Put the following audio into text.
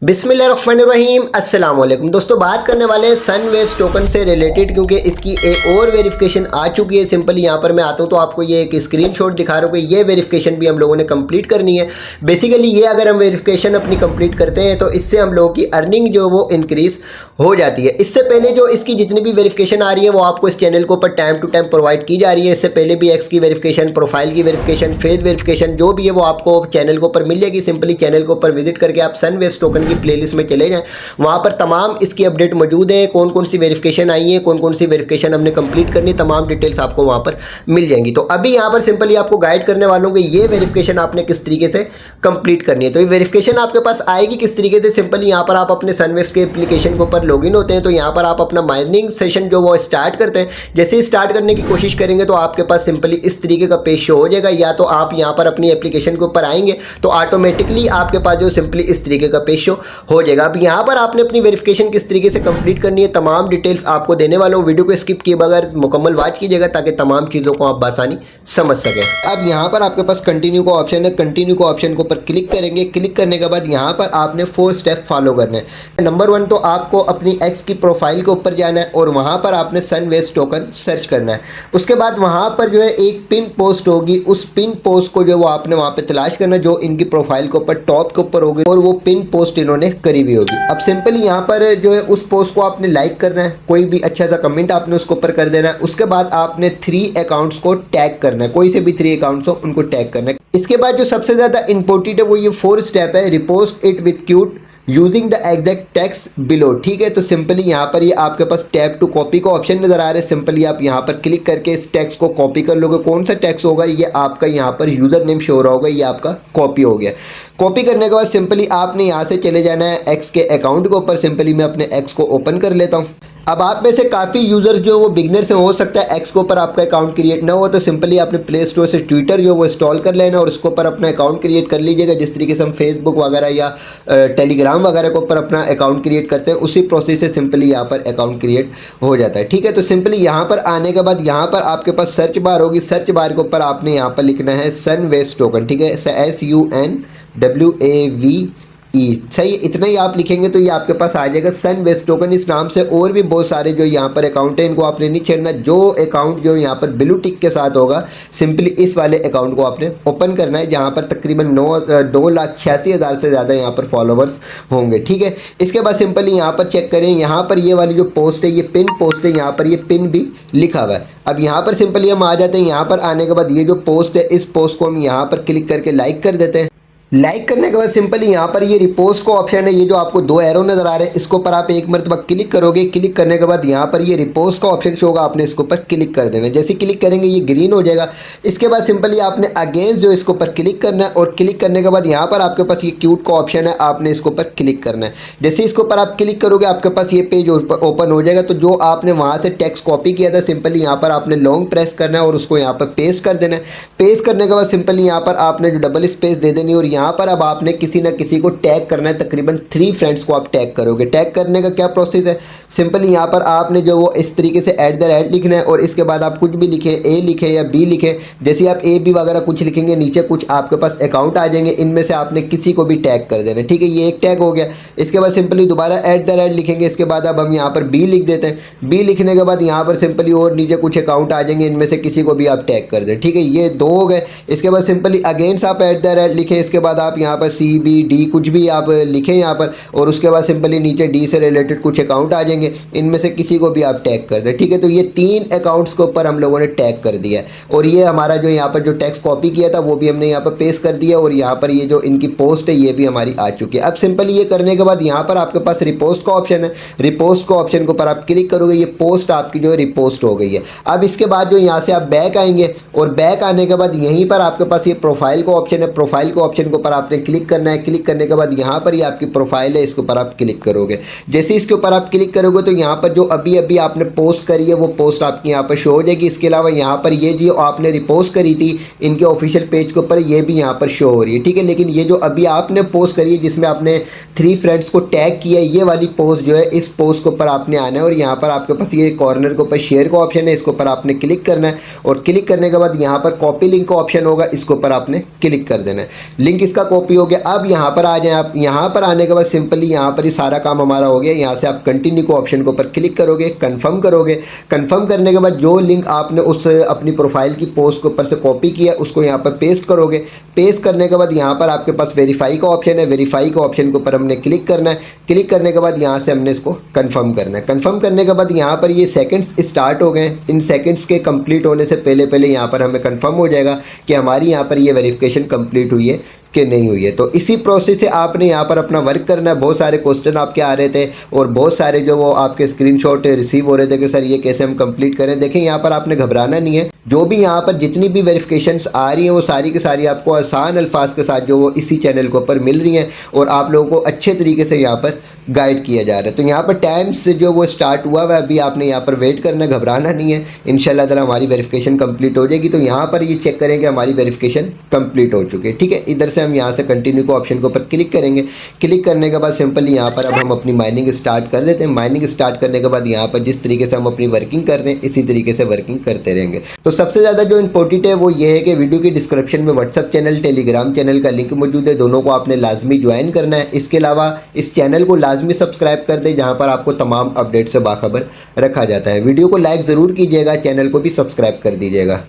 बिस्मिल्लाहिर्रहमानिर्रहीम अस्सलाम वालेकुम दोस्तों, बात करने वाले हैं सनवेव्स टोकन से रिलेटेड, क्योंकि इसकी एक और वेरिफिकेशन आ चुकी है। सिंपली यहाँ पर मैं आता हूँ तो आपको ये एक स्क्रीनशॉट दिखा रहा हूँ कि ये वेरिफिकेशन भी हम लोगों ने कंप्लीट करनी है। बेसिकली ये अगर हम वेरिफिकेशन अपनी कंप्लीट करते हैं तो इससे हम लोगों की अर्निंग जो वो इंक्रीज़ हो जाती है। इससे पहले जो इसकी जितनी भी वेरिफिकेशन आ रही है वो आपको इस चैनल के ऊपर टाइम टू टाइम प्रोवाइड की जा रही है। इससे पहले भी एक्स की वेरिफिकेशन, प्रोफाइल की वेरिफिकेशन, फेस वेरिफिकेशन जो भी है वो आपको चैनल के ऊपर मिल जाएगी। सिंपली चैनल के ऊपर विजिट करके आप सनवेव्स टोकन की प्लेलिस्ट में चले जाएं, वहाँ पर तमाम इसकी अपडेट मौजूद है। कौन कौन सी वेरिफिकेशन आई है, कौन कौन सी वेरिफिकेशन हमने कंप्लीट करनी, तमाम डिटेल्स आपको वहाँ पर मिल जाएंगी। तो अभी यहाँ पर सिंपली आपको गाइड करने वालों कि ये वेरिफिकेशन आपने किस तरीके से कंप्लीट करनी है। तो ये वेरिफिकेशन आपके पास आएगी किस तरीके से। सिंपली यहाँ पर आप अपने सनवेव्स के एप्लीकेशन के ऊपर लॉगिन होते हैं, तो यहाँ पर आप अपना माइनिंग सेशन जो वो स्टार्ट करते हैं। जैसे ही स्टार्ट करने की कोशिश करेंगे तो आपके पास सिंपली इस तरीके का पेज शो हो जाएगा। या तो आप यहाँ पर अपनी एप्लीकेशन के ऊपर आएंगे तो ऑटोमेटिकली आपके पास जो सिंपली इस तरीके का पेज शो हो जाएगा। अब यहाँ पर आपने अपनी वेरिफिकेशन किस तरीके से कंप्लीट करनी है, तमाम डिटेल्स आपको देने वाला हूँ। वीडियो को स्किप किए बगैर मुकम्मल वॉच कीजिएगा ताकि तमाम चीज़ों को आप बासानी समझ सकें। अब यहाँ पर आपके पास कंटिन्यू का ऑप्शन है, कंटिन्यू का ऑप्शन के ऊपर क्लिक करेंगे। क्लिक करने के बाद यहाँ पर आपने 4 स्टेप फॉलो करने हैं। नंबर 1 तो आपको अपनी एक्स की प्रोफाइल के ऊपर जाना है और वहाँ पर आपने सनवेव्स टोकन सर्च करना है। उसके बाद वहाँ पर जो है एक पिन पोस्ट होगी, उस पिन पोस्ट को जो वो आपने वहाँ पे तलाश करना है जो इनकी प्रोफाइल के ऊपर टॉप के ऊपर होगी और वो पिन पोस्ट इन्होंने करी हुई होगी। अब सिंपली यहाँ पर जो है उस पोस्ट को आपने लाइक करना है, कोई भी अच्छा सा कमेंट आपने उसके ऊपर कर देना है। उसके बाद आपने 3 अकाउंट्स को टैग करना है, कोई से भी 3 अकाउंट्स हो उनको टैग करना है। इसके बाद जो सबसे ज़्यादा इंपॉर्टेंट है वो ये 4 स्टेप है, repost it with cute using the exact text below. ठीक है, तो सिंपली यहाँ पर ये आपके पास टैप टू कॉपी का ऑप्शन नज़र आ रहा है। सिंपली आप यहाँ पर क्लिक करके इस टेक्स्ट को कॉपी कर लोगे। कौन सा टेक्स्ट होगा, ये आपका यहाँ पर यूज़र नेम शो हो रहा होगा, ये आपका कॉपी हो गया। कॉपी करने के बाद सिंपली आपने यहाँ से चले जाना है एक्स के अकाउंट के ऊपर। सिंपली मैं अपने एक्स को ओपन कर लेता हूँ। अब आप में से काफ़ी यूज़र्स जो वो बिगनर से हो सकता है एक्स के ऊपर आपका अकाउंट क्रिएट ना हो, तो सिंपली आपने प्ले स्टोर से ट्विटर जो वो इंस्टॉल कर लेना और उसके ऊपर अपना अकाउंट क्रिएट कर लीजिएगा। जिस तरीके से हम फेसबुक वगैरह या टेलीग्राम वगैरह के ऊपर अपना अकाउंट क्रिएट करते हैं, उसी प्रोसेस से सिंपली यहाँ पर अकाउंट क्रिएट हो जाता है। ठीक है, तो सिंपली यहाँ पर आने के बाद यहाँ पर आपके पास सर्च बार होगी। सर्च बार के ऊपर आपने यहाँ पर लिखना है सनवेव्स टोकन। ठीक है, SUNWAVE सही, इतना ही आप लिखेंगे तो ये आपके पास आ जाएगा सनवेव्स टोकन। इस नाम से और भी बहुत सारे जो यहाँ पर अकाउंट हैं इनको आपने नहीं छेड़ना। जो अकाउंट जो यहाँ पर ब्लू टिक के साथ होगा सिंपली इस वाले अकाउंट को आपने ओपन करना है, जहाँ पर तकरीबन 2,86,000 से ज़्यादा यहाँ पर फॉलोवर्स होंगे। ठीक है, इसके बाद सिंपली यहाँ पर चेक करें, यहाँ पर ये वाली जो पोस्ट है ये पिन पोस्ट है, यहाँ पर ये पिन भी लिखा हुआ है। अब यहाँ पर सिंपली हम आ जाते हैं। यहाँ पर आने के बाद ये जो पोस्ट है इस पोस्ट को हम यहाँ पर क्लिक करके लाइक कर देते हैं। लाइक करने के बाद सिंपली यहाँ पर ये रिपोस्ट का ऑप्शन है, ये जो आपको 2 एरो नज़र आ रहे हैं इसके ऊपर आप एक मरतबा क्लिक करोगे। क्लिक करने के बाद यहाँ पर ये रिपोस्ट का ऑप्शन शो होगा, आपने इसके ऊपर क्लिक कर देना। जैसे क्लिक करेंगे ये ग्रीन हो जाएगा। इसके बाद सिंपली आपने अगेंस्ट जो इसके ऊपर क्लिक करना है और क्लिक करने के बाद यहाँ पर आपके पास ये क्यूट का ऑप्शन है, आपने इसके ऊपर क्लिक करना है। जैसे इसके ऊपर आप क्लिक करोगे आपके पास ये पेज ओपन हो जाएगा। तो जो आपने वहाँ से टेक्स्ट कॉपी किया था सिंपली यहाँ पर आपने लॉन्ग प्रेस करना है और उसको यहाँ पर पेस्ट कर देना है। पेस्ट करने के बाद सिंपली यहाँ पर आपने जो डबल स्पेस दे देनी और यहाँ पर अब आपने किसी ना किसी को टैग करना है। तकरीबन 3 फ्रेंड्स को आप टैग करोगे। टैग करने का क्या प्रोसेस है, सिंपली यहाँ पर आपने जो वो इस तरीके से @ लिखना है और इसके बाद आप कुछ भी लिखें, ए लिखें या बी लिखें। जैसे आप AB वगैरह कुछ लिखेंगे नीचे कुछ आपके पास अकाउंट आ जाएंगे, इनमें से आपने किसी को भी टैग कर देना। ठीक है, ये एक टैग हो गया। इसके बाद सिंपली दोबारा @ लिखेंगे। इसके बाद अब हम यहाँ पर बी लिख देते हैं। बी लिखने के बाद यहाँ पर सिंपली और नीचे कुछ अकाउंट आ जाएंगे, इनमें से किसी को भी आप टैग कर दें। ठीक है, ये 2 हो गए। इसके बाद सिंपली अगेंस्ट आप @ लिखें। इसके बाद आप यहाँ पर CBD कुछ भी आप लिखें यहाँ पर और उसके बाद सिंपली नीचे D से रिलेटेड कुछ अकाउंट आ जाएंगे, इनमें से किसी को भी आप टैग कर दें। ठीक है, तो ये 3 अकाउंट्स के ऊपर हम लोगों ने टैग कर दिया है और ये हमारा जो यहाँ पर जो टेक्स्ट कॉपी किया था वो भी हमने यहाँ पर पेस्ट कर दिया और यहाँ पर ये जो इनकी पोस्ट है ये भी हमारी आ चुकी है। अब सिंपली ये करने के बाद यहाँ पर आपके पास रिपोस्ट का ऑप्शन है। रिपोस्ट का ऑप्शन के ऊपर आप क्लिक करोगे, ये पोस्ट आपकी जो है रिपोस्ट हो गई है। अब इसके बाद जो यहाँ से आप बैक आएंगे और बैक आने के बाद यहीं पर आपके पास ये प्रोफाइल का ऑप्शन है। प्रोफाइल के ऑप्शन के ऊपर आपने क्लिक करना है। क्लिक करने के बाद यहाँ पर ये आपकी प्रोफाइल है, इसके ऊपर आप क्लिक करोगे। जैसे इसके ऊपर आप क्लिक करोगे तो यहाँ पर जो अभी अभी आपने पोस्ट करी है वो पोस्ट आपकी यहाँ पर शो हो जाएगी। इसके अलावा यहाँ पर ये जो आपने रिपोस्ट करी थी इनके ऑफिशियल पेज के ऊपर ये भी यहाँ पर शो हो रही है। ठीक है, लेकिन ये जो अभी आपने पोस्ट करी है जिसमें आपने 3 फ्रेंड्स को टैग किया है, ये वाली पोस्ट जो है इस पोस्ट के ऊपर आपने आना है और यहाँ पर आपके पास ये कॉर्नर के ऊपर शेयर का ऑप्शन है, इसके ऊपर आपने क्लिक करना है और क्लिक करने के बाद यहाँ पर कॉपी लिंक का ऑप्शन होगा, इसके ऊपर आपने क्लिक कर देना है। लिंक लिंक इसका कॉपी हो गया। अब यहाँ पर आ जाएं आप। यहाँ पर आने के बाद सिंपली यहाँ पर ही सारा काम हमारा हो गया। यहाँ से आप कंटिन्यू को ऑप्शन के ऊपर क्लिक करोगे, कन्फर्म करोगे। कन्फर्म करने के बाद जो लिंक आपने उस अपनी प्रोफाइल की पोस्ट के ऊपर से कॉपी किया उसको यहाँ पर पेस्ट करोगे। पेस्ट करने के बाद यहाँ पर आपके पास वेरीफाई का ऑप्शन है। वेरीफाई का ऑप्शन के ऊपर हमने क्लिक करना है। क्लिक करने के बाद यहाँ से हमने इसको कंफर्म करना है। कंफर्म करने के बाद यहाँ पर ये सेकंड्स स्टार्ट हो गए। इन सेकंड्स के कंप्लीट होने से पहले पहले यहाँ पर हमें कंफर्म हो जाएगा कि हमारी यहाँ पर ये वेरिफिकेशन कंप्लीट हुई है कि नहीं हुई है। तो इसी प्रोसेस से आपने यहाँ पर अपना वर्क करना है। बहुत सारे क्वेश्चन आपके आ रहे थे और बहुत सारे जो वो आपके स्क्रीनशॉट रिसीव हो रहे थे कि सर ये कैसे हम कंप्लीट करें। देखें यहाँ पर आपने घबराना नहीं है। जो भी यहाँ पर जितनी भी वेरिफिकेशंस आ रही हैं वो सारी की सारी आपको आसान अल्फाज के साथ जो वो इसी चैनल के ऊपर मिल रही हैं और आप लोगों को अच्छे तरीके से यहाँ पर गाइड किया जा रहा है। तो यहाँ पर टाइम से जो वो स्टार्ट हुआ है अभी आपने यहाँ पर वेट करना, घबराना नहीं है। इंशाल्लाह ताला हमारी वेरिफिकेशन कंप्लीट हो जाएगी। तो यहाँ पर ये चेक करें कि हमारी वेरिफिकेशन कंप्लीट हो चुकी है। ठीक है, इधर से हम यहाँ से कंटिन्यू को ऑप्शन के ऊपर क्लिक करेंगे। क्लिक करने के बाद सिंपली यहाँ पर अब हम अपनी माइनिंग स्टार्ट कर देते हैं। माइनिंग स्टार्ट करने के बाद यहाँ पर जिस तरीके से हम अपनी वर्किंग कर रहे हैं इसी तरीके से वर्किंग करते रहेंगे। तो सबसे ज़्यादा जो इंपॉर्टेंट है वो ये है कि वीडियो की डिस्क्रिप्शन में व्हाट्सअप चैनल, टेलीग्राम चैनल का लिंक मौजूद है। दोनों को आपने लाजमी ज्वाइन करना है। इसके अलावा इस चैनल को लाजमी सब्सक्राइब कर दें जहाँ पर आपको तमाम अपडेट से बाखबर रखा जाता है। वीडियो को लाइक ज़रूर कीजिएगा, चैनल को भी सब्सक्राइब कर दीजिएगा।